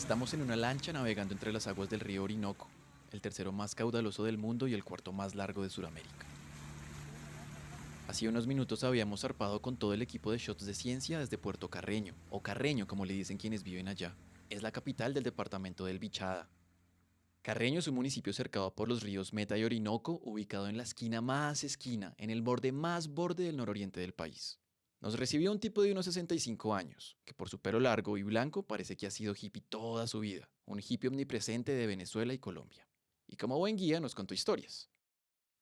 Estamos en una lancha navegando entre las aguas del río Orinoco, el tercero más caudaloso del mundo y el cuarto más largo de Sudamérica. Hacía unos minutos habíamos zarpado con todo el equipo de Shots de Ciencia desde Puerto Carreño, o Carreño como le dicen quienes viven allá. Es la capital del departamento del Bichada. Carreño es un municipio cercado por los ríos Meta y Orinoco, ubicado en la esquina más esquina, en el borde más borde del nororiente del país. Nos recibió un tipo de unos 65 años, que por su pelo largo y blanco parece que ha sido hippie toda su vida, un hippie omnipresente de Venezuela y Colombia. Y como buen guía nos contó historias.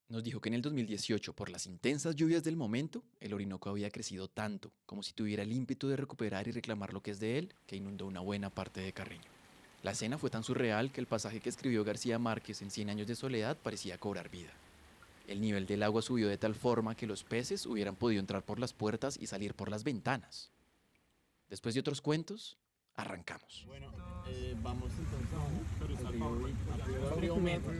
Nos dijo que en el 2018, por las intensas lluvias del momento, el Orinoco había crecido tanto, como si tuviera el ímpetu de recuperar y reclamar lo que es de él, que inundó una buena parte de Carreño. La escena fue tan surreal que el pasaje que escribió García Márquez en Cien años de soledad parecía cobrar vida. El nivel del agua subió de tal forma que los peces hubieran podido entrar por las puertas y salir por las ventanas. Después de otros cuentos, arrancamos. Bueno, vamos entonces al río Meta.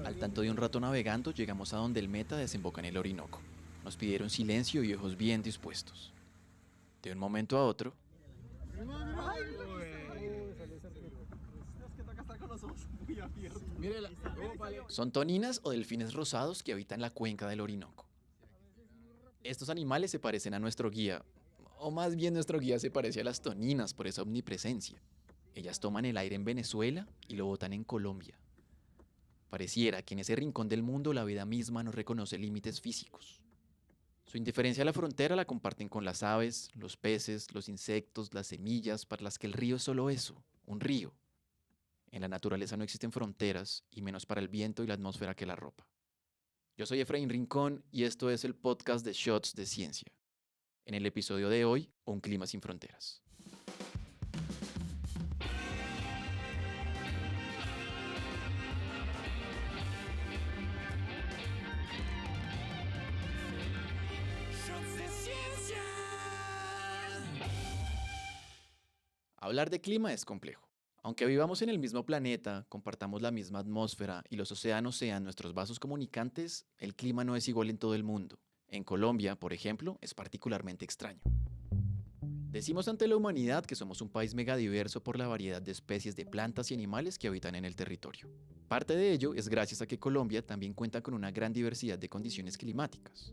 Al tanto de un rato navegando, llegamos a donde el Meta desemboca en el Orinoco. Nos pidieron silencio y ojos bien dispuestos. De un momento a otro, son toninas o delfines rosados que habitan la cuenca del Orinoco. Estos animales se parecen a nuestro guía, o más bien nuestro guía se parece a las toninas por esa omnipresencia. Ellas toman el aire en Venezuela y lo botan en Colombia. Pareciera que en ese rincón del mundo la vida misma no reconoce límites físicos. Su indiferencia a la frontera la comparten con las aves, los peces, los insectos, las semillas, para las que el río es solo eso, un río. En la naturaleza no existen fronteras, y menos para el viento y la atmósfera que la ropa. Yo soy Efraín Rincón y esto es el podcast de Shots de Ciencia. En el episodio de hoy, un clima sin fronteras. Hablar de clima es complejo. Aunque vivamos en el mismo planeta, compartamos la misma atmósfera y los océanos sean nuestros vasos comunicantes, el clima no es igual en todo el mundo. En Colombia, por ejemplo, es particularmente extraño. Decimos ante la humanidad que somos un país megadiverso por la variedad de especies de plantas y animales que habitan en el territorio. Parte de ello es gracias a que Colombia también cuenta con una gran diversidad de condiciones climáticas.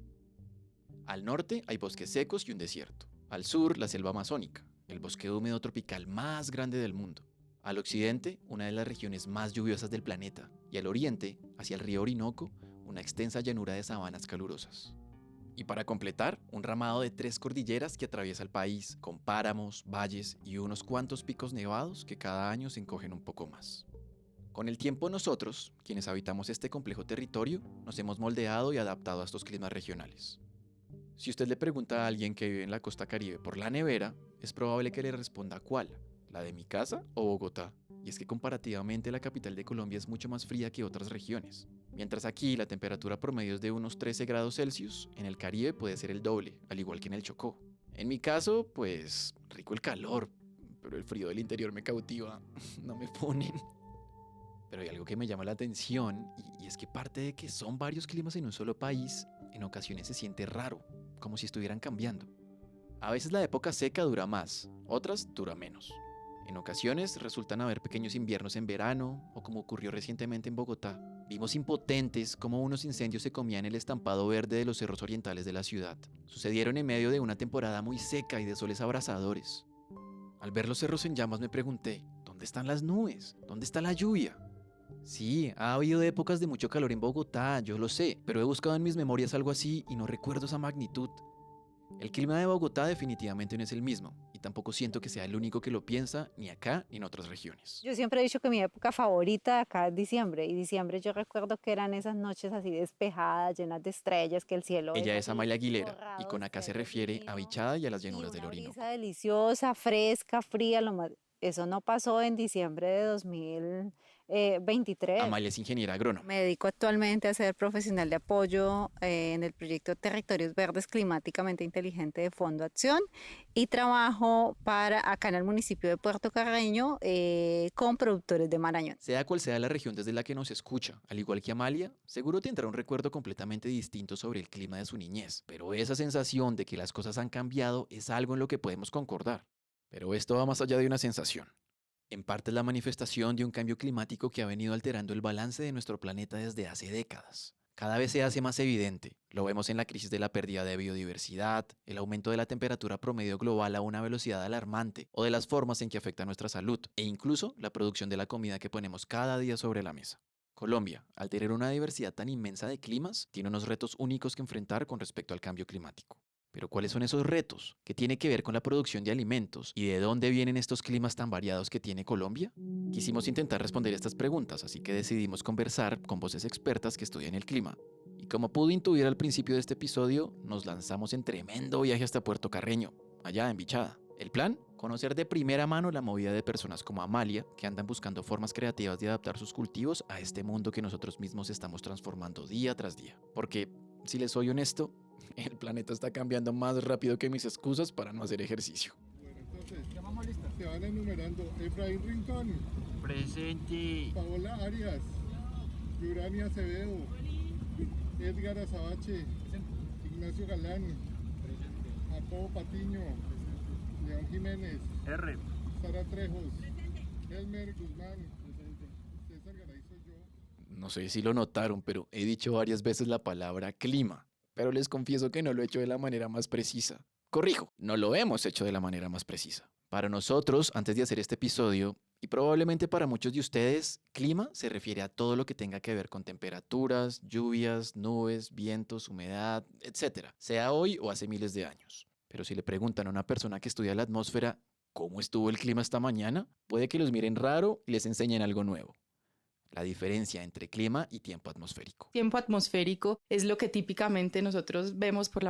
Al norte hay bosques secos y un desierto. Al sur, la selva amazónica, el bosque húmedo tropical más grande del mundo. Al occidente, una de las regiones más lluviosas del planeta. Y al oriente, hacia el río Orinoco, una extensa llanura de sabanas calurosas. Y para completar, un ramado de 3 cordilleras que atraviesa el país, con páramos, valles y unos cuantos picos nevados que cada año se encogen un poco más. Con el tiempo nosotros, quienes habitamos este complejo territorio, nos hemos moldeado y adaptado a estos climas regionales. Si usted le pregunta a alguien que vive en la costa Caribe por la nevera, es probable que le responda ¿cuál? ¿La de mi casa o Bogotá? Y es que comparativamente la capital de Colombia es mucho más fría que otras regiones. Mientras aquí la temperatura promedio es de unos 13 grados Celsius, en el Caribe puede ser el doble, al igual que en el Chocó. En mi caso, pues, rico el calor, pero el frío del interior me cautiva, no me ponen. Pero hay algo que me llama la atención, y es que parte de que son varios climas en un solo país, en ocasiones se siente raro, como si estuvieran cambiando. A veces la época seca dura más, otras dura menos. En ocasiones resultan haber pequeños inviernos en verano, o como ocurrió recientemente en Bogotá. Vimos impotentes cómo unos incendios se comían el estampado verde de los cerros orientales de la ciudad. Sucedieron en medio de una temporada muy seca y de soles abrasadores. Al ver los cerros en llamas me pregunté, ¿dónde están las nubes? ¿Dónde está la lluvia? Sí, ha habido épocas de mucho calor en Bogotá, yo lo sé, pero he buscado en mis memorias algo así y no recuerdo esa magnitud. El clima de Bogotá definitivamente no es el mismo, y tampoco siento que sea el único que lo piensa, ni acá ni en otras regiones. Yo siempre he dicho que mi época favorita acá es diciembre, y diciembre yo recuerdo que eran esas noches así despejadas, llenas de estrellas, que el cielo Ella es es así Amalia Aguilera, y borrado con de acá se estrellas refiere a divino, Bichada y a las y llanuras del una Orinoco. brisa deliciosa, fresca, fría, eso no pasó en diciembre de 2023. Amalia es ingeniera agrónoma. Me dedico actualmente a ser profesional de apoyo en el proyecto Territorios Verdes Climáticamente Inteligente de Fondo Acción y trabajo acá en el municipio de Puerto Carreño con productores de Marañón. Sea cual sea la región desde la que nos escucha, al igual que Amalia, seguro tendrá un recuerdo completamente distinto sobre el clima de su niñez, pero esa sensación de que las cosas han cambiado es algo en lo que podemos concordar. Pero esto va más allá de una sensación. En parte es la manifestación de un cambio climático que ha venido alterando el balance de nuestro planeta desde hace décadas. Cada vez se hace más evidente. Lo vemos en la crisis de la pérdida de biodiversidad, el aumento de la temperatura promedio global a una velocidad alarmante, o de las formas en que afecta nuestra salud, e incluso la producción de la comida que ponemos cada día sobre la mesa. Colombia, al tener una diversidad tan inmensa de climas, tiene unos retos únicos que enfrentar con respecto al cambio climático. Pero ¿cuáles son esos retos? ¿Qué tiene que ver con la producción de alimentos? ¿Y de dónde vienen estos climas tan variados que tiene Colombia? Quisimos intentar responder estas preguntas, así que decidimos conversar con voces expertas que estudian el clima. Y como pudo intuir al principio de este episodio, nos lanzamos en tremendo viaje hasta Puerto Carreño, allá en Bichada. ¿El plan? Conocer de primera mano la movida de personas como Amalia, que andan buscando formas creativas de adaptar sus cultivos a este mundo que nosotros mismos estamos transformando día tras día. Porque, si les soy honesto, el planeta está cambiando más rápido que mis excusas para no hacer ejercicio. Bueno, entonces, se van enumerando. Efraín Rincón, Presente. Paola Arias, Yurania Acevedo, Edgar Azabache, Ignacio Galán, Jacobo Patiño, León Jiménez, R. Sara Trejos, Elmer Guzmán, César Garay soy yo. No sé si lo notaron, pero he dicho varias veces la palabra clima. Pero les confieso que no lo he hecho de la manera más precisa. Corrijo, no lo hemos hecho de la manera más precisa. Para nosotros, antes de hacer este episodio, y probablemente para muchos de ustedes, clima se refiere a todo lo que tenga que ver con temperaturas, lluvias, nubes, vientos, humedad, etc. Sea hoy o hace miles de años. Pero si le preguntan a una persona que estudia la atmósfera, ¿cómo estuvo el clima esta mañana? Puede que los miren raro y les enseñen algo nuevo. La diferencia entre clima y tiempo atmosférico. Tiempo atmosférico es lo que típicamente nosotros vemos por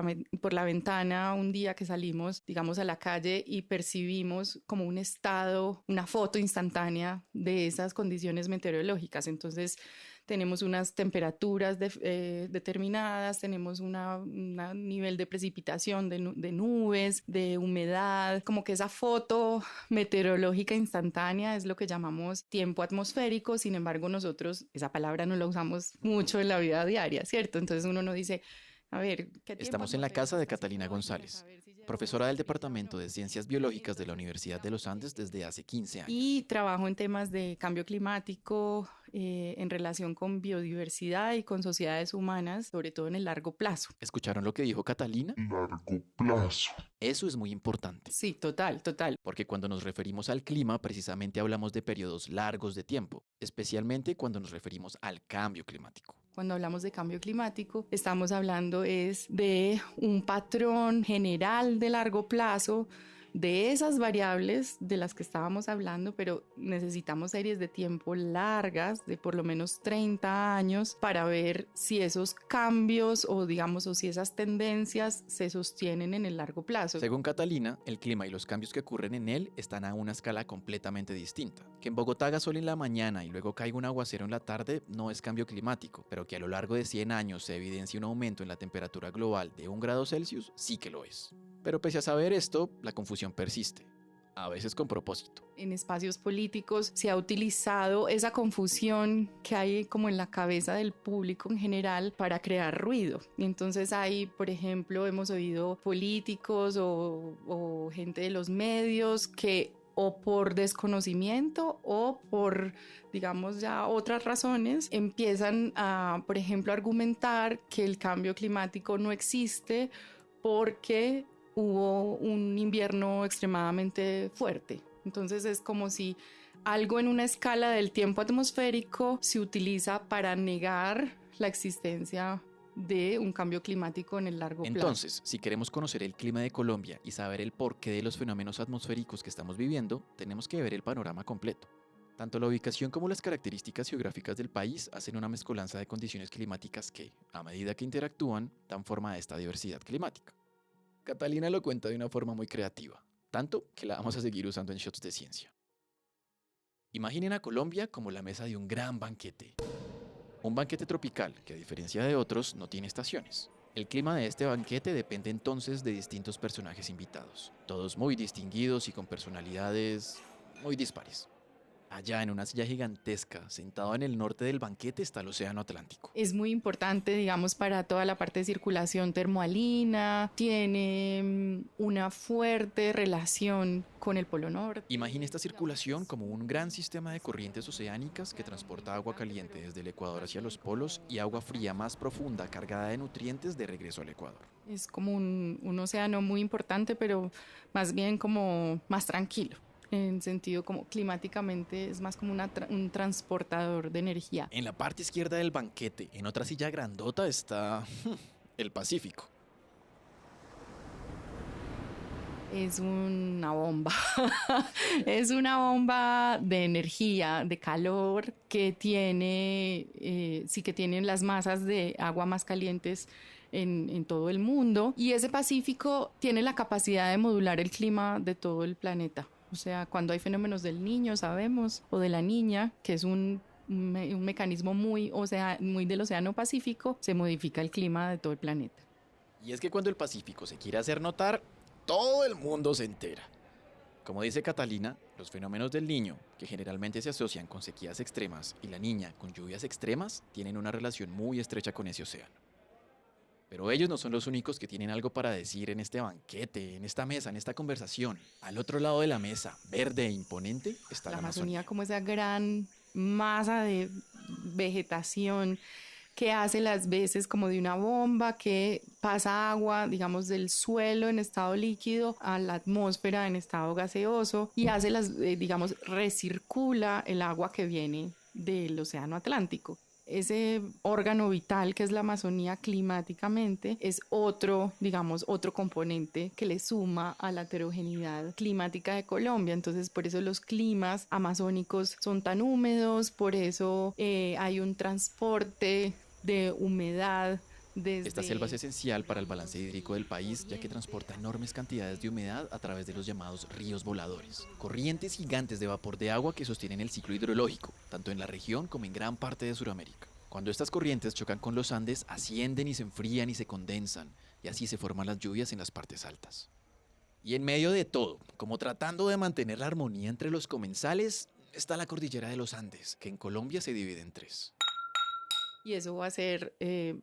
la ventana un día que salimos, digamos, a la calle y percibimos como un estado, una foto instantánea de esas condiciones meteorológicas. Entonces, tenemos unas temperaturas determinadas, tenemos un nivel de precipitación, de nubes, de humedad, como que esa foto meteorológica instantánea es lo que llamamos tiempo atmosférico. Sin embargo, nosotros esa palabra no la usamos mucho en la vida diaria, ¿cierto? Entonces uno no dice, a ver, ¿qué tiempo Estamos en la casa de Catalina atmosférico González, a ver si lleva profesora del unos 15 Departamento de grados? Ciencias Biológicas de la Universidad de los Andes desde hace 15 años. Y trabajo en temas de cambio climático en relación con biodiversidad y con sociedades humanas, sobre todo en el largo plazo. ¿Escucharon lo que dijo Catalina? Largo plazo. Eso es muy importante, Sí, total, total. porque cuando nos referimos al clima, precisamente hablamos de periodos largos de tiempo, especialmente cuando nos referimos al cambio climático. Cuando hablamos de cambio climático, estamos hablando es de un patrón general de largo plazo de esas variables de las que estábamos hablando, pero necesitamos series de tiempo largas, de por lo menos 30 años, para ver si esos cambios o digamos, o si esas tendencias se sostienen en el largo plazo. Según Catalina, el clima y los cambios que ocurren en él están a una escala completamente distinta. Que en Bogotá haga sol en la mañana y luego caiga un aguacero en la tarde no es cambio climático, pero que a lo largo de 100 años se evidencie un aumento en la temperatura global de 1 grado Celsius sí que lo es. Pero pese a saber esto, la confusión persiste, a veces con propósito. En espacios políticos se ha utilizado esa confusión que hay como en la cabeza del público en general para crear ruido. Y entonces ahí, por ejemplo, hemos oído políticos o gente de los medios que o por desconocimiento o por, digamos, ya otras razones, empiezan a, por ejemplo, argumentar que el cambio climático no existe porque hubo un invierno extremadamente fuerte. Entonces es como si algo en una escala del tiempo atmosférico se utiliza para negar la existencia de un cambio climático en el largo plazo. Entonces, si queremos conocer el clima de Colombia y saber el porqué de los fenómenos atmosféricos que estamos viviendo, tenemos que ver el panorama completo. Tanto la ubicación como las características geográficas del país hacen una mezcolanza de condiciones climáticas que, a medida que interactúan, dan forma a esta diversidad climática. Catalina lo cuenta de una forma muy creativa, tanto que la vamos a seguir usando en Shots de Ciencia. Imaginen a Colombia como la mesa de un gran banquete. Un banquete tropical que, a diferencia de otros, no tiene estaciones. El clima de este banquete depende entonces de distintos personajes invitados, todos muy distinguidos y con personalidades muy dispares. Allá en una silla gigantesca, sentado en el norte del banquete, está el Océano Atlántico. Es muy importante, digamos, para toda la parte de circulación termoalina, tiene una fuerte relación con el Polo Norte. Imagine esta circulación como un gran sistema de corrientes oceánicas que transporta agua caliente desde el Ecuador hacia los polos y agua fría más profunda cargada de nutrientes de regreso al Ecuador. Es como un océano muy importante, pero más bien como más tranquilo. En sentido como climáticamente es más como un transportador de energía. En la parte izquierda del banquete, en otra silla grandota, está el Pacífico. Es una bomba. Es una bomba de energía, de calor, que tiene, sí que tienen las masas de agua más calientes en todo el mundo. Y ese Pacífico tiene la capacidad de modular el clima de todo el planeta. O sea, cuando hay fenómenos del Niño, sabemos, o de la Niña, que es un mecanismo muy del Océano Pacífico, se modifica el clima de todo el planeta. Y es que cuando el Pacífico se quiere hacer notar, todo el mundo se entera. Como dice Catalina, los fenómenos del Niño, que generalmente se asocian con sequías extremas, y la Niña con lluvias extremas, tienen una relación muy estrecha con ese océano. Pero ellos no son los únicos que tienen algo para decir en este banquete, en esta mesa, en esta conversación. Al otro lado de la mesa, verde e imponente, está la Amazonía. Como esa gran masa de vegetación que hace las veces como de una bomba que pasa agua, digamos, del suelo en estado líquido a la atmósfera en estado gaseoso y hace recircula el agua que viene del Océano Atlántico. Ese órgano vital que es la Amazonía climáticamente es otro componente que le suma a la heterogeneidad climática de Colombia. Entonces, por eso los climas amazónicos son tan húmedos, por eso hay un transporte de humedad. Esta selva es esencial para el balance hídrico del país, ya que transporta enormes cantidades de humedad a través de los llamados ríos voladores, corrientes gigantes de vapor de agua que sostienen el ciclo hidrológico, tanto en la región como en gran parte de Sudamérica. Cuando estas corrientes chocan con los Andes, ascienden y se enfrían y se condensan, y así se forman las lluvias en las partes altas. Y en medio de todo, como tratando de mantener la armonía entre los comensales, está la cordillera de los Andes, que en Colombia se divide en 3. Y eso va a ser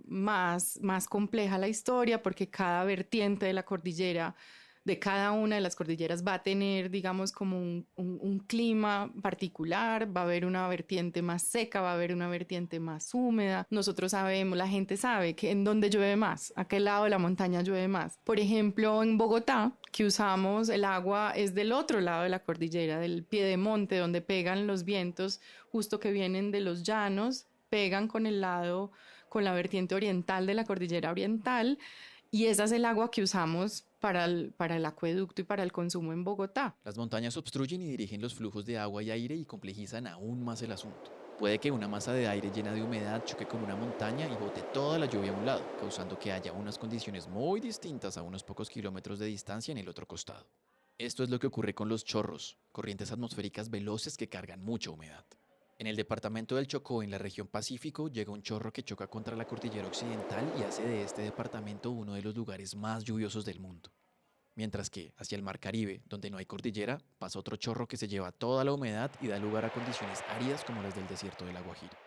más compleja la historia porque cada vertiente de la cordillera, de cada una de las cordilleras va a tener, digamos, como un clima particular, va a haber una vertiente más seca, va a haber una vertiente más húmeda. Nosotros sabemos, la gente sabe que en dónde llueve más, a qué lado de la montaña llueve más. Por ejemplo, en Bogotá, que usamos el agua es del otro lado de la cordillera, del piedemonte, donde pegan los vientos justo que vienen de los llanos, pegan con la vertiente oriental de la cordillera oriental y esa es el agua que usamos para el acueducto y para el consumo en Bogotá. Las montañas obstruyen y dirigen los flujos de agua y aire y complejizan aún más el asunto. Puede que una masa de aire llena de humedad choque con una montaña y bote toda la lluvia a un lado, causando que haya unas condiciones muy distintas a unos pocos kilómetros de distancia en el otro costado. Esto es lo que ocurre con los chorros, corrientes atmosféricas veloces que cargan mucha humedad. En el departamento del Chocó, en la región Pacífico, llega un chorro que choca contra la cordillera occidental y hace de este departamento uno de los lugares más lluviosos del mundo. Mientras que, hacia el Mar Caribe, donde no hay cordillera, pasa otro chorro que se lleva toda la humedad y da lugar a condiciones áridas como las del desierto de La Guajira.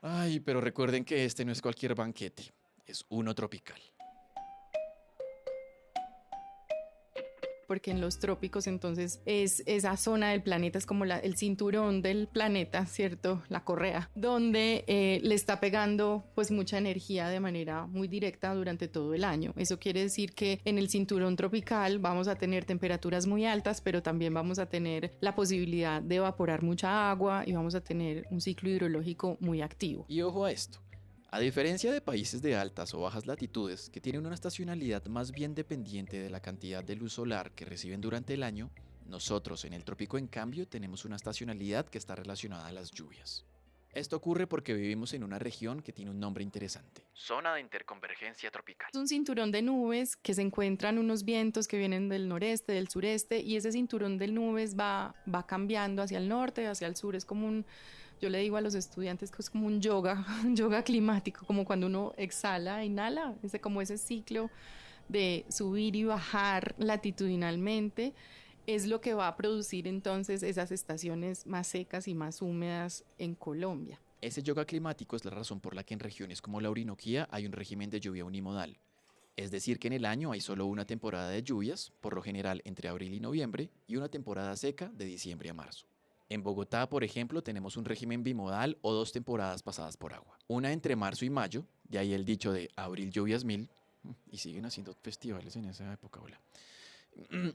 Ay, pero recuerden que este no es cualquier banquete, es uno tropical. Porque en los trópicos entonces es esa zona del planeta, es como el cinturón del planeta, ¿cierto? La correa, donde le está pegando pues mucha energía de manera muy directa durante todo el año. Eso quiere decir que en el cinturón tropical vamos a tener temperaturas muy altas, pero también vamos a tener la posibilidad de evaporar mucha agua y vamos a tener un ciclo hidrológico muy activo. Y ojo a esto. A diferencia de países de altas o bajas latitudes que tienen una estacionalidad más bien dependiente de la cantidad de luz solar que reciben durante el año, nosotros en el trópico en cambio tenemos una estacionalidad que está relacionada a las lluvias. Esto ocurre porque vivimos en una región que tiene un nombre interesante: zona de interconvergencia tropical. Es un cinturón de nubes que se encuentran unos vientos que vienen del noreste, del sureste, y ese cinturón de nubes va cambiando hacia el norte, hacia el sur. Es como yo le digo a los estudiantes que es como un yoga climático, como cuando uno exhala, inhala, como ese ciclo de subir y bajar latitudinalmente. es lo que va a producir entonces esas estaciones más secas y más húmedas en Colombia. Ese yoga climático es la razón por la que en regiones como la Orinoquía hay un régimen de lluvia unimodal. Es decir, que en el año hay solo una temporada de lluvias, por lo general entre abril y noviembre, y una temporada seca de diciembre a marzo. En Bogotá, por ejemplo, tenemos un régimen bimodal o 2 temporadas pasadas por agua. Una entre marzo y mayo, de ahí el dicho de abril lluvias mil, y siguen haciendo festivales en esa época, hola.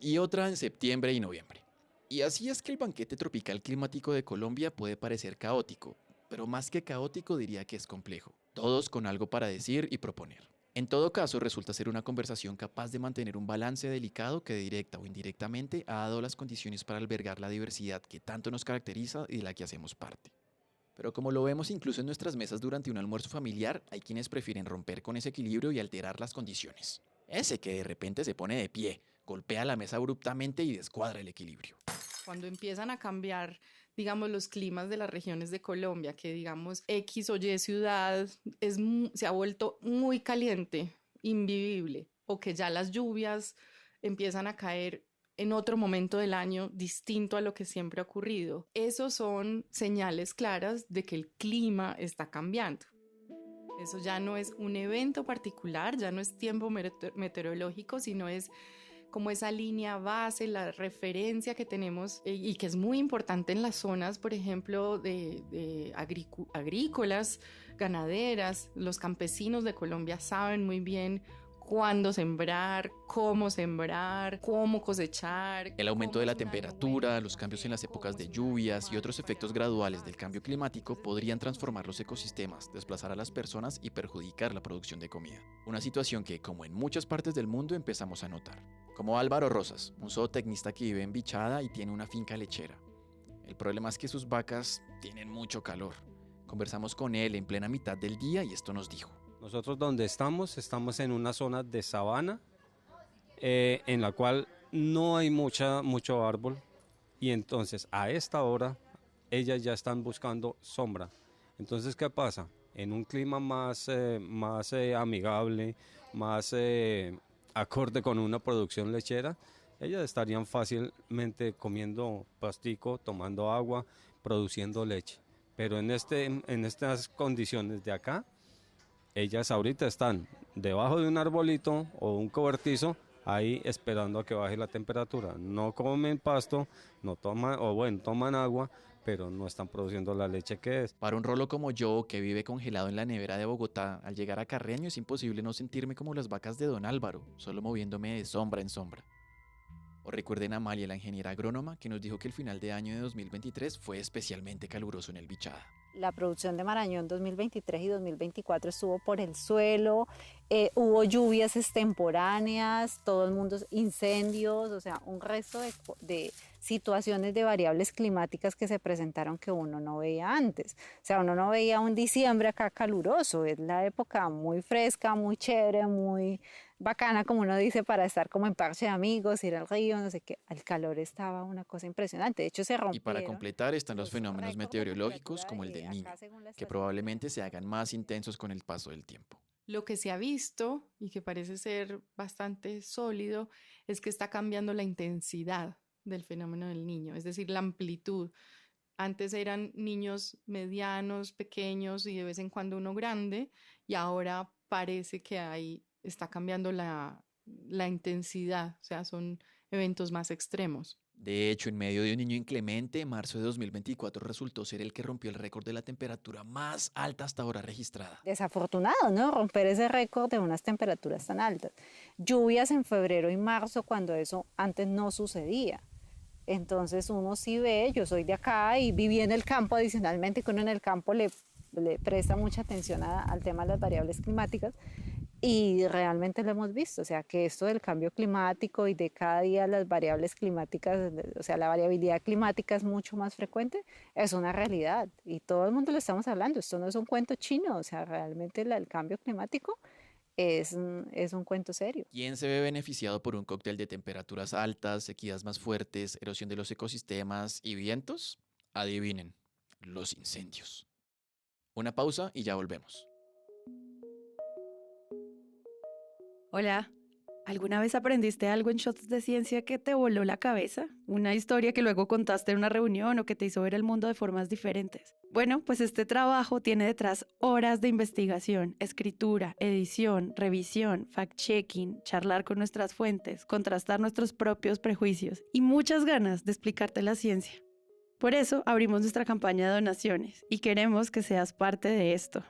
Y otra en septiembre y noviembre. Y así es que el banquete tropical climático de Colombia puede parecer caótico, pero más que caótico diría que es complejo. Todos con algo para decir y proponer. En todo caso, resulta ser una conversación capaz de mantener un balance delicado que directa o indirectamente ha dado las condiciones para albergar la diversidad que tanto nos caracteriza y de la que hacemos parte. Pero como lo vemos incluso en nuestras mesas durante un almuerzo familiar, hay quienes prefieren romper con ese equilibrio y alterar las condiciones. Ese que de repente se pone de pie, golpea la mesa abruptamente y descuadra el equilibrio. Cuando empiezan a cambiar, digamos, los climas de las regiones de Colombia, que digamos X o Y ciudad se ha vuelto muy caliente, invivible, o que ya las lluvias empiezan a caer en otro momento del año distinto a lo que siempre ha ocurrido. Esos son señales claras de que el clima está cambiando. Eso ya no es un evento particular, ya no es tiempo meteorológico, sino es como esa línea base, la referencia que tenemos y que es muy importante en las zonas, por ejemplo, de agrícolas, ganaderas. Los campesinos de Colombia saben muy bien cuándo sembrar, cómo cosechar. El aumento de la temperatura, los cambios en las épocas de lluvias y otros efectos graduales del cambio climático podrían transformar los ecosistemas, desplazar a las personas y perjudicar la producción de comida. Una situación que, como en muchas partes del mundo, empezamos a notar. Como Álvaro Rosas, un zootecnista que vive en Bichada y tiene una finca lechera. El problema es que sus vacas tienen mucho calor. Conversamos con él en plena mitad del día y esto nos dijo. Nosotros donde estamos en una zona de sabana en la cual no hay mucho árbol y entonces a esta hora ellas ya están buscando sombra. Entonces, ¿qué pasa? En un clima más amigable, más acorde con una producción lechera, ellas estarían fácilmente comiendo pastico, tomando agua, produciendo leche. Pero en estas condiciones de acá, ellas ahorita están debajo de un arbolito o un cobertizo, ahí esperando a que baje la temperatura. No comen pasto, toman agua, pero no están produciendo la leche que es. Para un rolo como yo, que vive congelado en la nevera de Bogotá, al llegar a Carreño es imposible no sentirme como las vacas de Don Álvaro, solo moviéndome de sombra en sombra. O recuerden a Amalia, la ingeniera agrónoma, que nos dijo que el final de año de 2023 fue especialmente caluroso en el Bichada. La producción de Marañón 2023 y 2024 estuvo por el suelo, hubo lluvias extemporáneas, todo el mundo, incendios, o sea, un resto de situaciones de variables climáticas que se presentaron que uno no veía antes. O sea, uno no veía un diciembre acá caluroso, es la época muy fresca, muy chévere, muy bacana, como uno dice, para estar como en parche de amigos, ir al río, no sé qué. El calor estaba una cosa impresionante, de hecho se rompieron. Y para completar están los fenómenos meteorológicos como el del Niño, que probablemente se hagan más intensos con el paso del tiempo. Lo que se ha visto y que parece ser bastante sólido es que está cambiando la intensidad del fenómeno del Niño, es decir, la amplitud. Antes eran niños medianos, pequeños y de vez en cuando uno grande, y ahora parece que está cambiando la intensidad, o sea, son eventos más extremos. De hecho, en medio de un niño inclemente, marzo de 2024 resultó ser el que rompió el récord de la temperatura más alta hasta ahora registrada. Desafortunado, ¿no? Romper ese récord de unas temperaturas tan altas. Lluvias en febrero y marzo cuando eso antes no sucedía. Entonces uno sí ve, yo soy de acá y viví en el campo adicionalmente, que uno en el campo le presta mucha atención al tema de las variables climáticas. Y realmente lo hemos visto, o sea, que esto del cambio climático y de cada día las variables climáticas, o sea, la variabilidad climática es mucho más frecuente, es una realidad y todo el mundo lo estamos hablando, esto no es un cuento chino, o sea, realmente el cambio climático es un cuento serio. ¿Quién se ve beneficiado por un cóctel de temperaturas altas, sequías más fuertes, erosión de los ecosistemas y vientos? Adivinen, los incendios. Una pausa y ya volvemos. Hola, ¿Alguna vez aprendiste algo en Shots de Ciencia que te voló la cabeza? ¿Una historia que luego contaste en una reunión o que te hizo ver el mundo de formas diferentes? Bueno, pues este trabajo tiene detrás horas de investigación, escritura, edición, revisión, fact-checking, charlar con nuestras fuentes, contrastar nuestros propios prejuicios y muchas ganas de explicarte la ciencia. Por eso abrimos nuestra campaña de donaciones y queremos que seas parte de esto.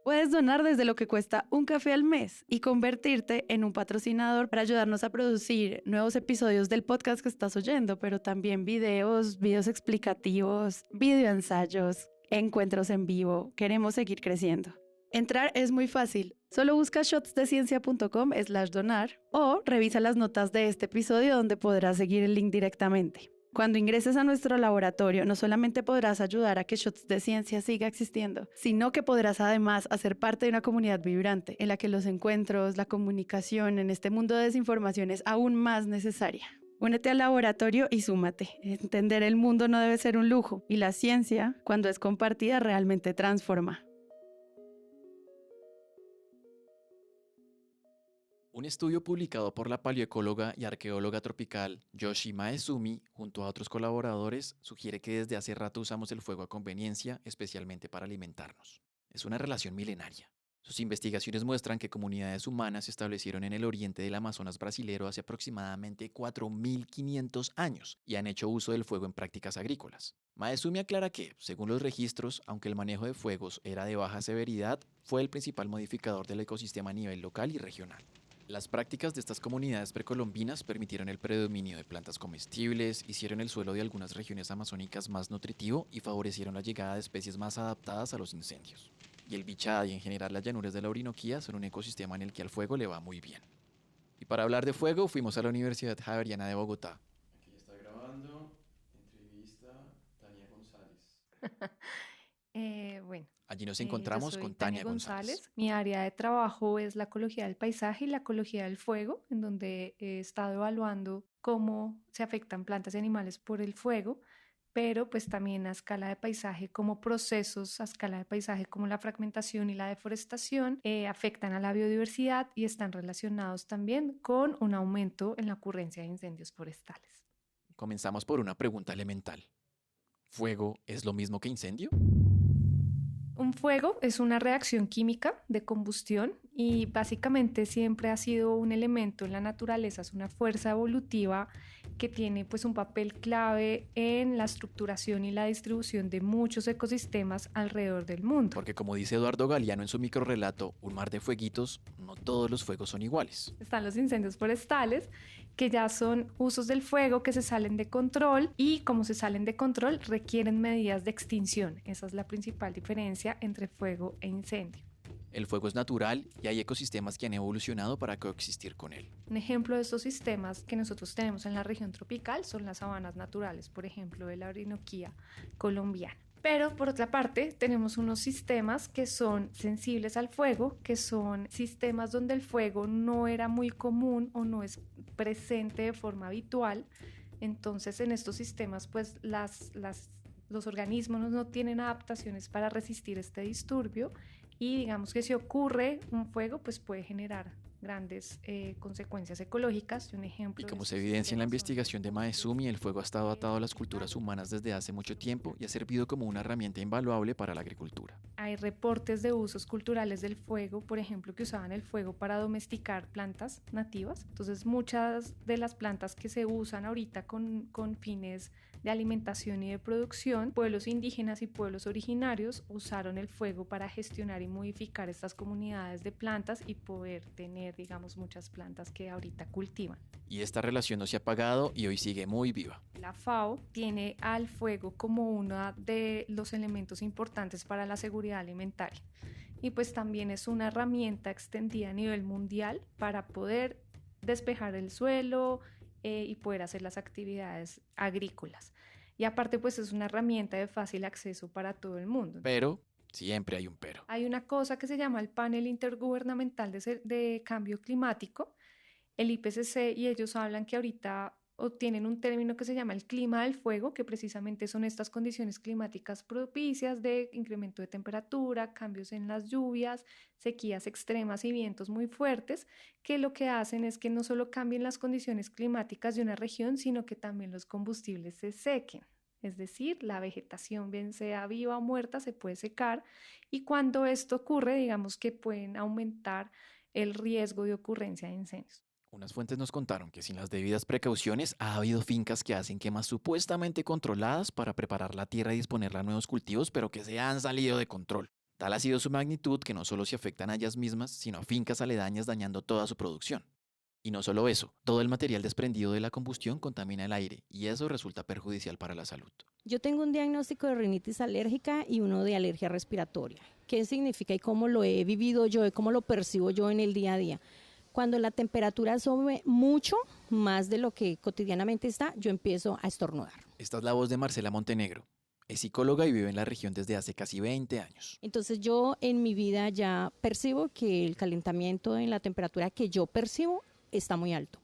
Puedes donar desde lo que cuesta un café al mes y convertirte en un patrocinador para ayudarnos a producir nuevos episodios del podcast que estás oyendo, pero también videos explicativos, videoensayos, encuentros en vivo. Queremos seguir creciendo. Entrar es muy fácil. Solo busca shotsdeciencia.com/donar o revisa las notas de este episodio donde podrás seguir el link directamente. Cuando ingreses a nuestro laboratorio, no solamente podrás ayudar a que Shots de Ciencia siga existiendo, sino que podrás además hacer parte de una comunidad vibrante en la que los encuentros, la comunicación en este mundo de desinformación es aún más necesaria. Únete al laboratorio y súmate. Entender el mundo no debe ser un lujo y la ciencia, cuando es compartida, realmente transforma. Un estudio publicado por la paleoecóloga y arqueóloga tropical Yoshi Maezumi junto a otros colaboradores sugiere que desde hace rato usamos el fuego a conveniencia, especialmente para alimentarnos. Es una relación milenaria. Sus investigaciones muestran que comunidades humanas se establecieron en el oriente del Amazonas brasilero hace aproximadamente 4.500 años y han hecho uso del fuego en prácticas agrícolas. Maezumi aclara que, según los registros, aunque el manejo de fuegos era de baja severidad, fue el principal modificador del ecosistema a nivel local y regional. Las prácticas de estas comunidades precolombinas permitieron el predominio de plantas comestibles, hicieron el suelo de algunas regiones amazónicas más nutritivo y favorecieron la llegada de especies más adaptadas a los incendios. Y el Bichada y en general las llanuras de la Orinoquía son un ecosistema en el que al fuego le va muy bien. Y para hablar de fuego fuimos a la Universidad Javeriana de Bogotá. Aquí ya está grabando, entrevista Tania González. Bueno, Allí nos encontramos yo soy con Tania González. Mi área de trabajo es la ecología del paisaje y la ecología del fuego, en donde he estado evaluando cómo se afectan plantas y animales por el fuego, pero pues también a escala de paisaje, cómo procesos a escala de paisaje como la fragmentación y la deforestación afectan a la biodiversidad y están relacionados también con un aumento en la ocurrencia de incendios forestales. Comenzamos por una pregunta elemental. ¿Fuego es lo mismo que incendio? Un fuego es una reacción química de combustión y básicamente siempre ha sido un elemento en la naturaleza, es una fuerza evolutiva que tiene pues un papel clave en la estructuración y la distribución de muchos ecosistemas alrededor del mundo. Porque como dice Eduardo Galeano en su microrrelato Un mar de fueguitos, no todos los fuegos son iguales. Están los incendios forestales, que ya son usos del fuego que se salen de control y como se salen de control requieren medidas de extinción. Esa es la principal diferencia entre fuego e incendio. El fuego es natural y hay ecosistemas que han evolucionado para coexistir con él. Un ejemplo de estos sistemas que nosotros tenemos en la región tropical son las sabanas naturales, por ejemplo, de la Orinoquía colombiana. Pero por otra parte tenemos unos sistemas que son sensibles al fuego, que son sistemas donde el fuego no era muy común o no es presente de forma habitual. Entonces en estos sistemas pues los organismos no tienen adaptaciones para resistir este disturbio y digamos que si ocurre un fuego pues puede generar grandes consecuencias ecológicas. Un ejemplo y como se evidencia en la investigación de Maezumi, el fuego ha estado atado a las culturas humanas desde hace mucho tiempo y ha servido como una herramienta invaluable para la agricultura. Hay reportes de usos culturales del fuego, por ejemplo, que usaban el fuego para domesticar plantas nativas. Entonces, muchas de las plantas que se usan ahorita con fines de alimentación y de producción, pueblos indígenas y pueblos originarios usaron el fuego para gestionar y modificar estas comunidades de plantas y poder tener, digamos, muchas plantas que ahorita cultivan. Y esta relación no se ha apagado y hoy sigue muy viva. La FAO tiene al fuego como uno de los elementos importantes para la seguridad alimentaria y pues también es una herramienta extendida a nivel mundial para poder despejar el suelo y poder hacer las actividades agrícolas. Y aparte pues es una herramienta de fácil acceso para todo el mundo. Pero siempre hay un pero. Hay una cosa que se llama el Panel Intergubernamental de Cambio Climático, el IPCC, y ellos hablan que ahorita obtienen un término que se llama el clima del fuego, que precisamente son estas condiciones climáticas propicias de incremento de temperatura, cambios en las lluvias, sequías extremas y vientos muy fuertes, que lo que hacen es que no solo cambien las condiciones climáticas de una región, sino que también los combustibles se sequen. Es decir, la vegetación, bien sea viva o muerta, se puede secar, y cuando esto ocurre, digamos que pueden aumentar el riesgo de ocurrencia de incendios. Unas fuentes nos contaron que sin las debidas precauciones ha habido fincas que hacen quemas supuestamente controladas para preparar la tierra y disponerla a nuevos cultivos, pero que se han salido de control. Tal ha sido su magnitud que no solo se afectan a ellas mismas, sino a fincas aledañas dañando toda su producción. Y no solo eso, todo el material desprendido de la combustión contamina el aire y eso resulta perjudicial para la salud. Yo tengo un diagnóstico de rinitis alérgica y uno de alergia respiratoria. ¿Qué significa y cómo lo he vivido yo y cómo lo percibo yo en el día a día? Cuando la temperatura sube mucho, más de lo que cotidianamente está, yo empiezo a estornudar. Esta es la voz de Marcela Montenegro. Es psicóloga y vive en la región desde hace casi 20 años. Entonces yo en mi vida ya percibo que el calentamiento en la temperatura que yo percibo está muy alto.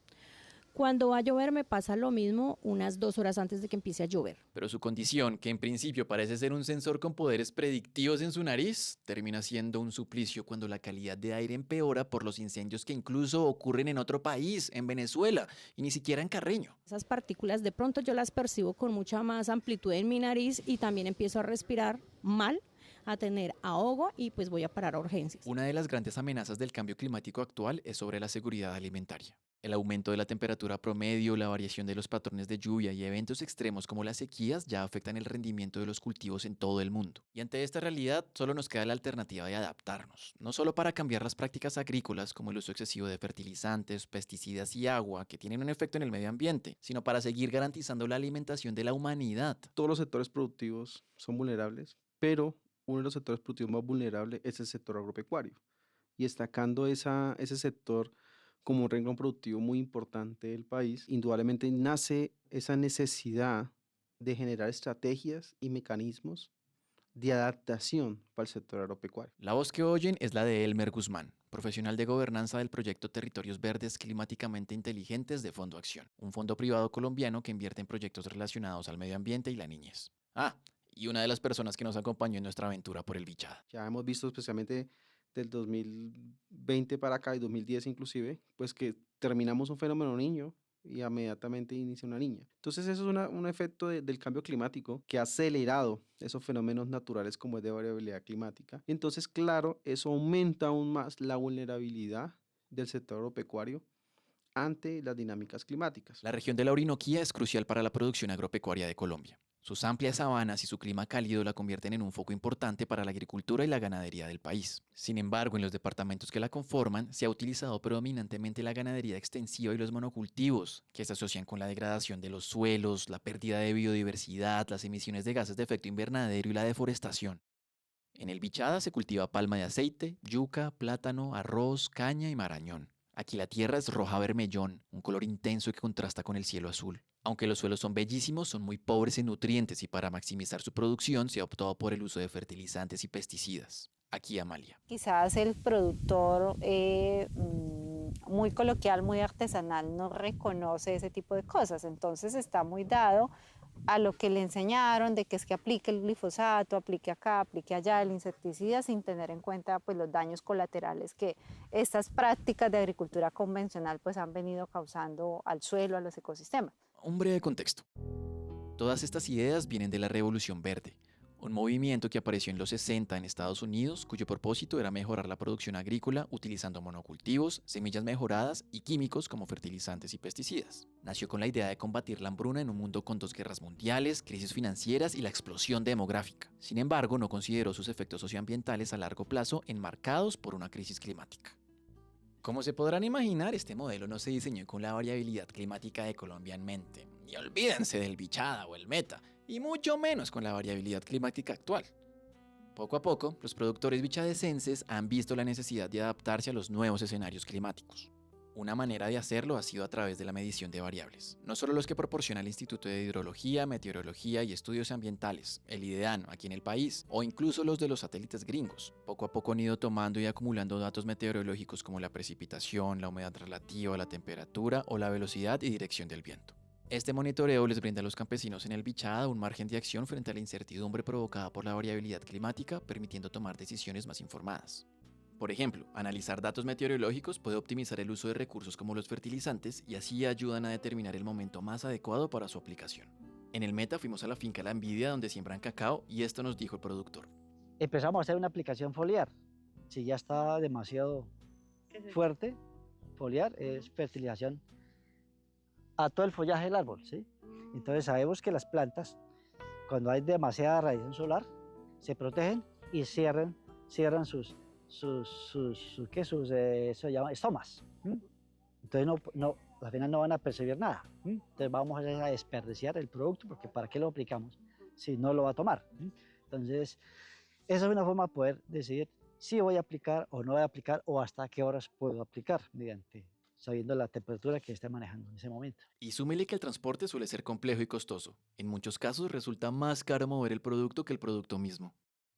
Cuando va a llover me pasa lo mismo unas 2 horas antes de que empiece a llover. Pero su condición, que en principio parece ser un sensor con poderes predictivos en su nariz, termina siendo un suplicio cuando la calidad de aire empeora por los incendios que incluso ocurren en otro país, en Venezuela, y ni siquiera en Carreño. Esas partículas de pronto yo las percibo con mucha más amplitud en mi nariz y también empiezo a respirar mal, a tener ahogo y pues voy a parar a urgencias. Una de las grandes amenazas del cambio climático actual es sobre la seguridad alimentaria. El aumento de la temperatura promedio, la variación de los patrones de lluvia y eventos extremos como las sequías ya afectan el rendimiento de los cultivos en todo el mundo. Y ante esta realidad, solo nos queda la alternativa de adaptarnos, no solo para cambiar las prácticas agrícolas como el uso excesivo de fertilizantes, pesticidas y agua que tienen un efecto en el medio ambiente, sino para seguir garantizando la alimentación de la humanidad. Todos los sectores productivos son vulnerables, pero uno de los sectores productivos más vulnerables es el sector agropecuario. Y destacando ese sector como un renglón productivo muy importante del país, indudablemente nace esa necesidad de generar estrategias y mecanismos de adaptación para el sector agropecuario. La voz que oyen es la de Elmer Guzmán, profesional de gobernanza del proyecto Territorios Verdes Climáticamente Inteligentes de Fondo Acción, un fondo privado colombiano que invierte en proyectos relacionados al medio ambiente y la niñez. Y una de las personas que nos acompañó en nuestra aventura por el Bichada. Ya hemos visto especialmente del 2020 para acá y 2010 inclusive, pues que terminamos un fenómeno niño y inmediatamente inicia una niña. Entonces eso es un efecto del cambio climático que ha acelerado esos fenómenos naturales como es de variabilidad climática. Entonces, claro, eso aumenta aún más la vulnerabilidad del sector agropecuario ante las dinámicas climáticas. La región de la Orinoquía es crucial para la producción agropecuaria de Colombia. Sus amplias sabanas y su clima cálido la convierten en un foco importante para la agricultura y la ganadería del país. Sin embargo, en los departamentos que la conforman, se ha utilizado predominantemente la ganadería extensiva y los monocultivos, que se asocian con la degradación de los suelos, la pérdida de biodiversidad, las emisiones de gases de efecto invernadero y la deforestación. En el Bichada se cultiva palma de aceite, yuca, plátano, arroz, caña y marañón. Aquí la tierra es roja vermellón, un color intenso que contrasta con el cielo azul. Aunque los suelos son bellísimos, son muy pobres en nutrientes y para maximizar su producción se ha optado por el uso de fertilizantes y pesticidas. Aquí Amalia. Quizás el productor muy coloquial, muy artesanal, no reconoce ese tipo de cosas, entonces está muy dado a lo que le enseñaron de que es que aplique el glifosato, aplique acá, aplique allá el insecticida sin tener en cuenta pues, los daños colaterales que estas prácticas de agricultura convencional pues, han venido causando al suelo, a los ecosistemas. Un breve contexto. Todas estas ideas vienen de la Revolución Verde, un movimiento que apareció en los 60 en Estados Unidos, cuyo propósito era mejorar la producción agrícola utilizando monocultivos, semillas mejoradas y químicos como fertilizantes y pesticidas. Nació con la idea de combatir la hambruna en un mundo con 2 guerras mundiales, crisis financieras y la explosión demográfica. Sin embargo, no consideró sus efectos socioambientales a largo plazo enmarcados por una crisis climática. Como se podrán imaginar, este modelo no se diseñó con la variabilidad climática de Colombia en mente. Y olvídense del Bichada o el Meta, y mucho menos con la variabilidad climática actual. Poco a poco, los productores bichadecenses han visto la necesidad de adaptarse a los nuevos escenarios climáticos. Una manera de hacerlo ha sido a través de la medición de variables. No solo los que proporciona el Instituto de Hidrología, Meteorología y Estudios Ambientales, el IDEAN aquí en el país, o incluso los de los satélites gringos. Poco a poco han ido tomando y acumulando datos meteorológicos como la precipitación, la humedad relativa, la temperatura o la velocidad y dirección del viento. Este monitoreo les brinda a los campesinos en el Bichada un margen de acción frente a la incertidumbre provocada por la variabilidad climática, permitiendo tomar decisiones más informadas. Por ejemplo, analizar datos meteorológicos puede optimizar el uso de recursos como los fertilizantes y así ayudan a determinar el momento más adecuado para su aplicación. En el Meta fuimos a la finca La Envidia donde siembran cacao y esto nos dijo el productor. Empezamos a hacer una aplicación foliar. Si ya está demasiado fuerte, foliar es fertilización a todo el follaje del árbol, ¿sí? Entonces sabemos que las plantas, cuando hay demasiada radiación solar, se protegen y cierran sus eso se llama estomas. Entonces al final no van a percibir nada. Entonces vamos a desperdiciar el producto porque ¿para qué lo aplicamos si no lo va a tomar? Entonces esa es una forma de poder decidir si voy a aplicar o no voy a aplicar o hasta qué horas puedo aplicar sabiendo la temperatura que esté manejando en ese momento. Y súmele que el transporte suele ser complejo y costoso. En muchos casos resulta más caro mover el producto que el producto mismo.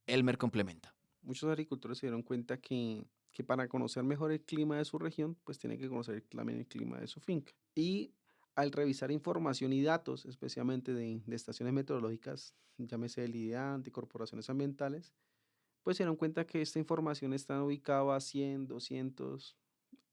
Elmer complementa. Muchos agricultores se dieron cuenta que para conocer mejor el clima de su región, pues tienen que conocer también el clima de su finca. Y al revisar información y datos, especialmente de estaciones meteorológicas, llámese el IDEAN, de corporaciones ambientales, pues se dieron cuenta que esta información está ubicada a 100, 200,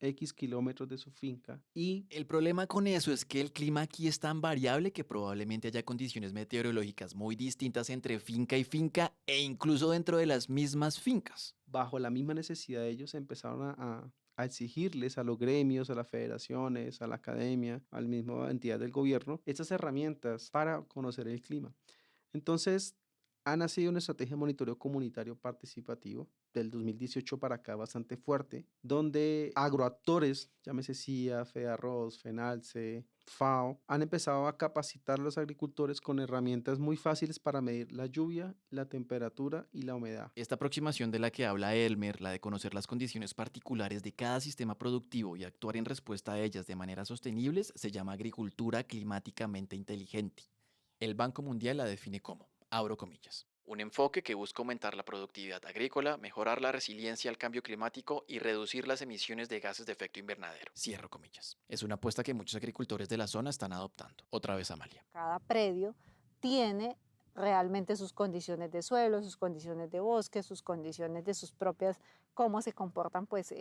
X kilómetros de su finca. Y el problema con eso es que el clima aquí es tan variable que probablemente haya condiciones meteorológicas muy distintas entre finca y finca e incluso dentro de las mismas fincas. Bajo la misma necesidad, ellos empezaron a exigirles a los gremios, a las federaciones, a la academia, a la misma entidad del gobierno, estas herramientas para conocer el clima. Entonces, ha nacido una estrategia de monitoreo comunitario participativo del 2018 para acá bastante fuerte, donde agroactores, llámese CIA, FEDARROS, FENALCE, FAO, han empezado a capacitar a los agricultores con herramientas muy fáciles para medir la lluvia, la temperatura y la humedad. Esta aproximación de la que habla Elmer, la de conocer las condiciones particulares de cada sistema productivo y actuar en respuesta a ellas de manera sostenibles, se llama agricultura climáticamente inteligente. El Banco Mundial la define como, abro comillas, un enfoque que busca aumentar la productividad agrícola, mejorar la resiliencia al cambio climático y reducir las emisiones de gases de efecto invernadero. Cierro comillas. Es una apuesta que muchos agricultores de la zona están adoptando. Otra vez Amalia. Cada predio tiene realmente sus condiciones de suelo, sus condiciones de bosque, sus condiciones de sus propias, cómo se comportan pues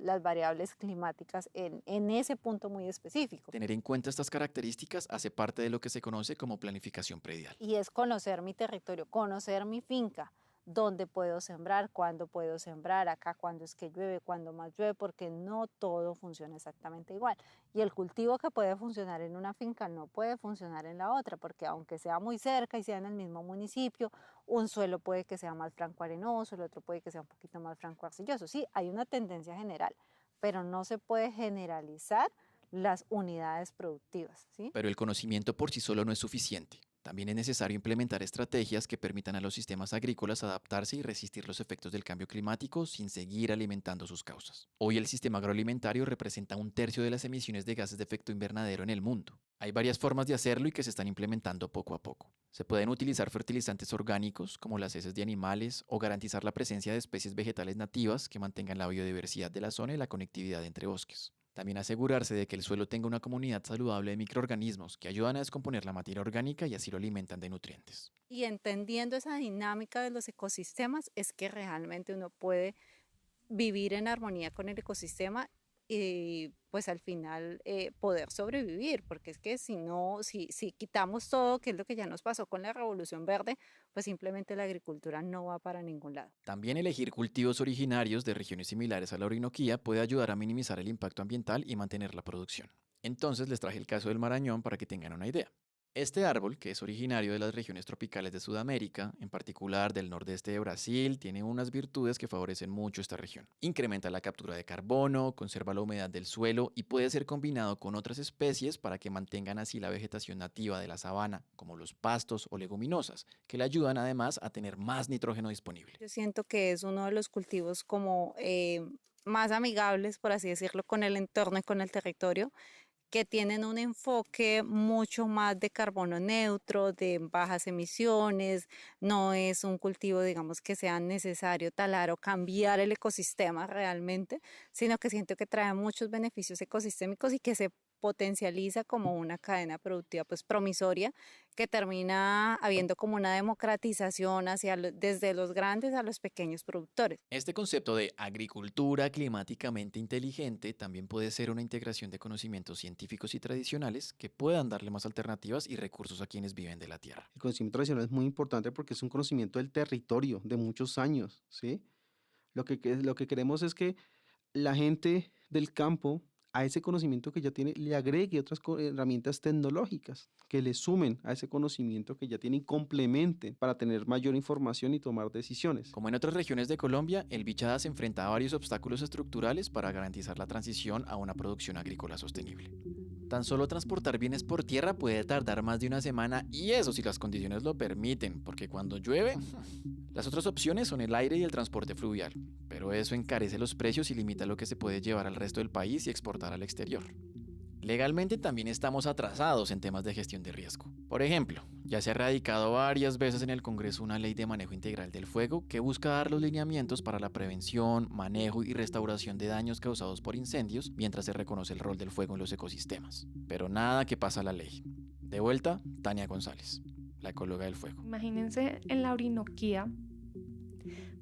las variables climáticas en ese punto muy específico. Tener en cuenta estas características hace parte de lo que se conoce como planificación predial. Y es conocer mi territorio, conocer mi finca, dónde puedo sembrar, cuándo puedo sembrar, acá cuándo es que llueve, cuándo más llueve, porque no todo funciona exactamente igual. Y el cultivo que puede funcionar en una finca no puede funcionar en la otra, porque aunque sea muy cerca y sea en el mismo municipio, un suelo puede que sea más franco arenoso, el otro puede que sea un poquito más franco arcilloso. Sí, hay una tendencia general, pero no se puede generalizar las unidades productivas, ¿sí? Pero el conocimiento por sí solo no es suficiente. También es necesario implementar estrategias que permitan a los sistemas agrícolas adaptarse y resistir los efectos del cambio climático sin seguir alimentando sus causas. Hoy el sistema agroalimentario representa 1/3 de las emisiones de gases de efecto invernadero en el mundo. Hay varias formas de hacerlo y que se están implementando poco a poco. Se pueden utilizar fertilizantes orgánicos como las heces de animales o garantizar la presencia de especies vegetales nativas que mantengan la biodiversidad de la zona y la conectividad entre bosques. También asegurarse de que el suelo tenga una comunidad saludable de microorganismos que ayudan a descomponer la materia orgánica y así lo alimentan de nutrientes. Y entendiendo esa dinámica de los ecosistemas es que realmente uno puede vivir en armonía con el ecosistema y pues al final poder sobrevivir, porque es que si quitamos todo, que es lo que ya nos pasó con la Revolución Verde, pues simplemente la agricultura no va para ningún lado. También elegir cultivos originarios de regiones similares a la Orinoquía puede ayudar a minimizar el impacto ambiental y mantener la producción. Entonces les traje el caso del marañón para que tengan una idea. Este árbol, que es originario de las regiones tropicales de Sudamérica, en particular del nordeste de Brasil, tiene unas virtudes que favorecen mucho esta región. Incrementa la captura de carbono, conserva la humedad del suelo y puede ser combinado con otras especies para que mantengan así la vegetación nativa de la sabana, como los pastos o leguminosas, que le ayudan además a tener más nitrógeno disponible. Yo siento que es uno de los cultivos como más amigables, por así decirlo, con el entorno y con el territorio, que tienen un enfoque mucho más de carbono neutro, de bajas emisiones, no es un cultivo, digamos, que sea necesario talar o cambiar el ecosistema realmente, sino que siento que trae muchos beneficios ecosistémicos y que se potencializa como una cadena productiva pues promisoria que termina habiendo como una democratización desde los grandes a los pequeños productores. Este concepto de agricultura climáticamente inteligente también puede ser una integración de conocimientos científicos y tradicionales que puedan darle más alternativas y recursos a quienes viven de la tierra. El conocimiento tradicional es muy importante porque es un conocimiento del territorio de muchos años, ¿sí? Lo que queremos es que la gente del campo a ese conocimiento que ya tiene le agregue otras herramientas tecnológicas que le sumen a ese conocimiento que ya tiene y complementen para tener mayor información y tomar decisiones. Como en otras regiones de Colombia, el Bichada se enfrenta a varios obstáculos estructurales para garantizar la transición a una producción agrícola sostenible. Tan solo transportar bienes por tierra puede tardar más de una semana y eso si las condiciones lo permiten, porque cuando llueve, las otras opciones son el aire y el transporte fluvial, pero eso encarece los precios y limita lo que se puede llevar al resto del país y exportar al exterior. Legalmente también estamos atrasados en temas de gestión de riesgo. Por ejemplo, ya se ha radicado varias veces en el Congreso una ley de manejo integral del fuego que busca dar los lineamientos para la prevención, manejo y restauración de daños causados por incendios mientras se reconoce el rol del fuego en los ecosistemas. Pero nada que pasa la ley. De vuelta, Tania González, la ecóloga del fuego. Imagínense en la Orinoquía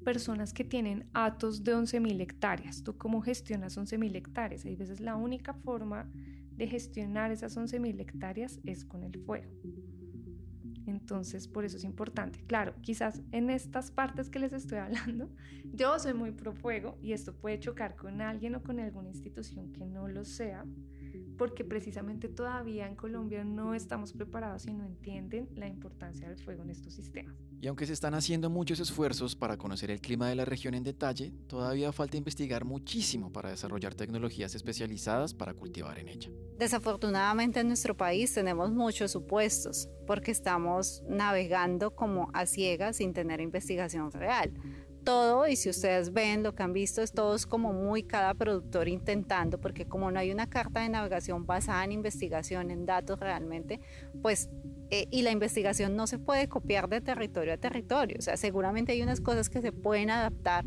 personas que tienen hatos de 11.000 hectáreas. ¿Tú cómo gestionas 11.000 hectáreas? Hay veces la única forma de gestionar esas 11.000 hectáreas es con el fuego. Entonces, por eso es importante. Claro, quizás en estas partes que les estoy hablando, yo soy muy pro fuego y esto puede chocar con alguien o con alguna institución que no lo sea, porque precisamente todavía en Colombia no estamos preparados y no entienden la importancia del fuego en estos sistemas. Y aunque se están haciendo muchos esfuerzos para conocer el clima de la región en detalle, todavía falta investigar muchísimo para desarrollar tecnologías especializadas para cultivar en ella. Desafortunadamente en nuestro país tenemos muchos supuestos porque estamos navegando como a ciegas sin tener investigación real. Todo, y si ustedes ven lo que han visto, es todo como muy cada productor intentando, porque como no hay una carta de navegación basada en investigación, en datos realmente, pues y la investigación no se puede copiar de territorio a territorio. O sea, seguramente hay unas cosas que se pueden adaptar,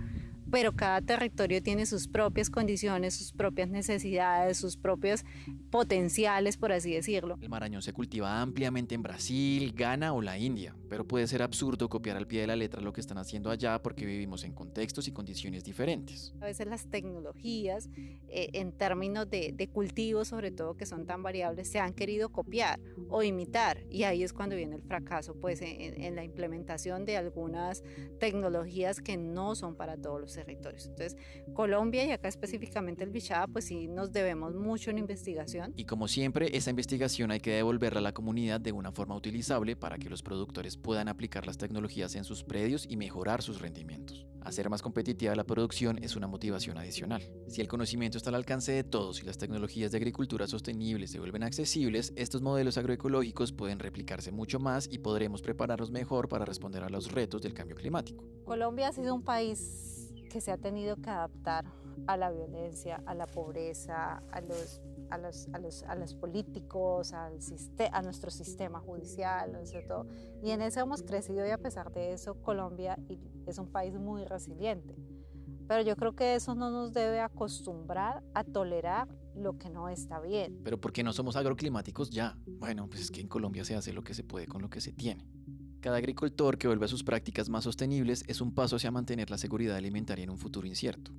pero cada territorio tiene sus propias condiciones, sus propias necesidades, sus propios potenciales, por así decirlo. El marañón se cultiva ampliamente en Brasil, Ghana o la India, pero puede ser absurdo copiar al pie de la letra lo que están haciendo allá porque vivimos en contextos y condiciones diferentes. A veces las tecnologías, en términos de cultivos sobre todo, que son tan variables, se han querido copiar o imitar, y ahí es cuando viene el fracaso, pues en la implementación de algunas tecnologías que no son para todos los territorios. Entonces, Colombia y acá específicamente el Bichada, pues sí nos debemos mucho en investigación. Y como siempre, esa investigación hay que devolverla a la comunidad de una forma utilizable para que los productores puedan aplicar las tecnologías en sus predios y mejorar sus rendimientos. Hacer más competitiva la producción es una motivación adicional. Si el conocimiento está al alcance de todos y las tecnologías de agricultura sostenible se vuelven accesibles, estos modelos agroecológicos pueden replicarse mucho más y podremos prepararnos mejor para responder a los retos del cambio climático. Colombia ha sido un país que se ha tenido que adaptar a la violencia, a la pobreza, a los políticos, a nuestro sistema judicial, sobre todo. Y en eso hemos crecido y a pesar de eso Colombia es un país muy resiliente. Pero yo creo que eso no nos debe acostumbrar a tolerar lo que no está bien. ¿Pero por qué no somos agroclimáticos ya? Bueno, pues es que en Colombia se hace lo que se puede con lo que se tiene. Cada agricultor que vuelve a sus prácticas más sostenibles es un paso hacia mantener la seguridad alimentaria en un futuro incierto.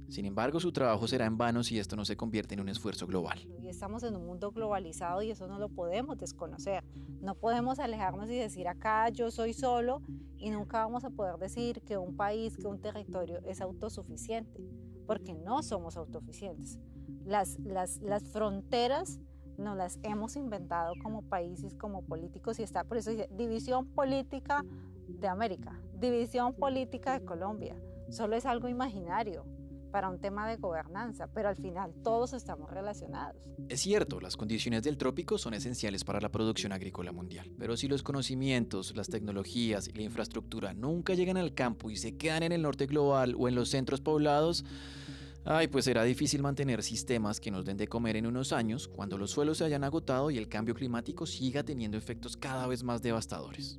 Sin embargo, su trabajo será en vano si esto no se convierte en un esfuerzo global. Y estamos en un mundo globalizado y eso no lo podemos desconocer. No podemos alejarnos y decir acá yo soy solo y nunca vamos a poder decir que un país, que un territorio es autosuficiente, porque no somos autosuficientes. Las fronteras nos las hemos inventado como países, como políticos, y está por eso dice división política de América, división política de Colombia. Solo es algo imaginario para un tema de gobernanza, pero al final todos estamos relacionados. Es cierto, las condiciones del trópico son esenciales para la producción agrícola mundial, pero si los conocimientos, las tecnologías y la infraestructura nunca llegan al campo y se quedan en el norte global o en los centros poblados, pues será difícil mantener sistemas que nos den de comer en unos años cuando los suelos se hayan agotado y el cambio climático siga teniendo efectos cada vez más devastadores.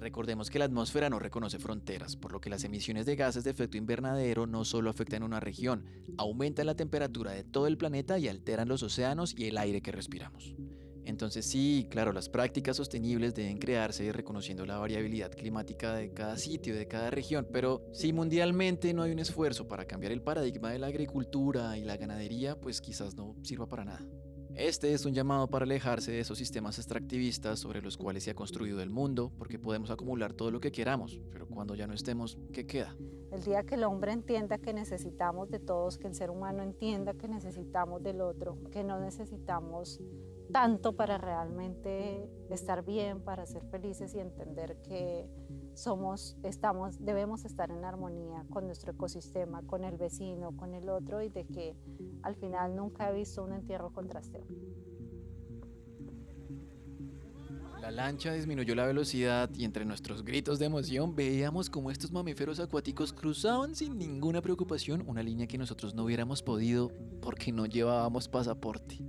Recordemos que la atmósfera no reconoce fronteras, por lo que las emisiones de gases de efecto invernadero no solo afectan una región, aumentan la temperatura de todo el planeta y alteran los océanos y el aire que respiramos. Entonces sí, claro, las prácticas sostenibles deben crearse reconociendo la variabilidad climática de cada sitio, de cada región, pero si mundialmente no hay un esfuerzo para cambiar el paradigma de la agricultura y la ganadería, pues quizás no sirva para nada. Este es un llamado para alejarse de esos sistemas extractivistas sobre los cuales se ha construido el mundo, porque podemos acumular todo lo que queramos, pero cuando ya no estemos, ¿qué queda? El día que el hombre entienda que necesitamos de todos, que el ser humano entienda que necesitamos del otro, que no necesitamos tanto para realmente estar bien, para ser felices y entender que debemos estar en armonía con nuestro ecosistema, con el vecino, con el otro, y de que al final nunca he visto un entierro con trasteo. La lancha disminuyó la velocidad y entre nuestros gritos de emoción veíamos cómo estos mamíferos acuáticos cruzaban sin ninguna preocupación una línea que nosotros no hubiéramos podido porque no llevábamos pasaporte.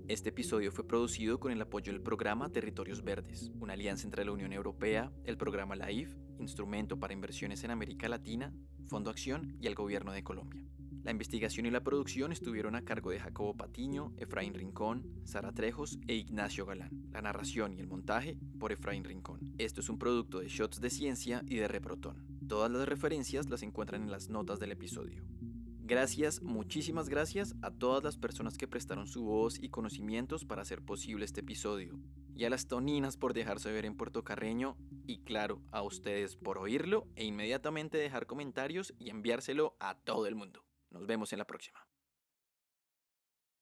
Este episodio fue producido con el apoyo del programa Territorios Verdes, una alianza entre la Unión Europea, el programa LAIF, Instrumento para Inversiones en América Latina, Fondo Acción y el Gobierno de Colombia. La investigación y la producción estuvieron a cargo de Jacobo Patiño, Efraín Rincón, Sara Trejos e Ignacio Galán. La narración y el montaje por Efraín Rincón. Esto es un producto de Shots de Ciencia y de Reprotón. Todas las referencias las encuentran en las notas del episodio. Gracias, muchísimas gracias a todas las personas que prestaron su voz y conocimientos para hacer posible este episodio. Y a las toninas por dejarse ver en Puerto Carreño. Y claro, a ustedes por oírlo e inmediatamente dejar comentarios y enviárselo a todo el mundo. Nos vemos en la próxima.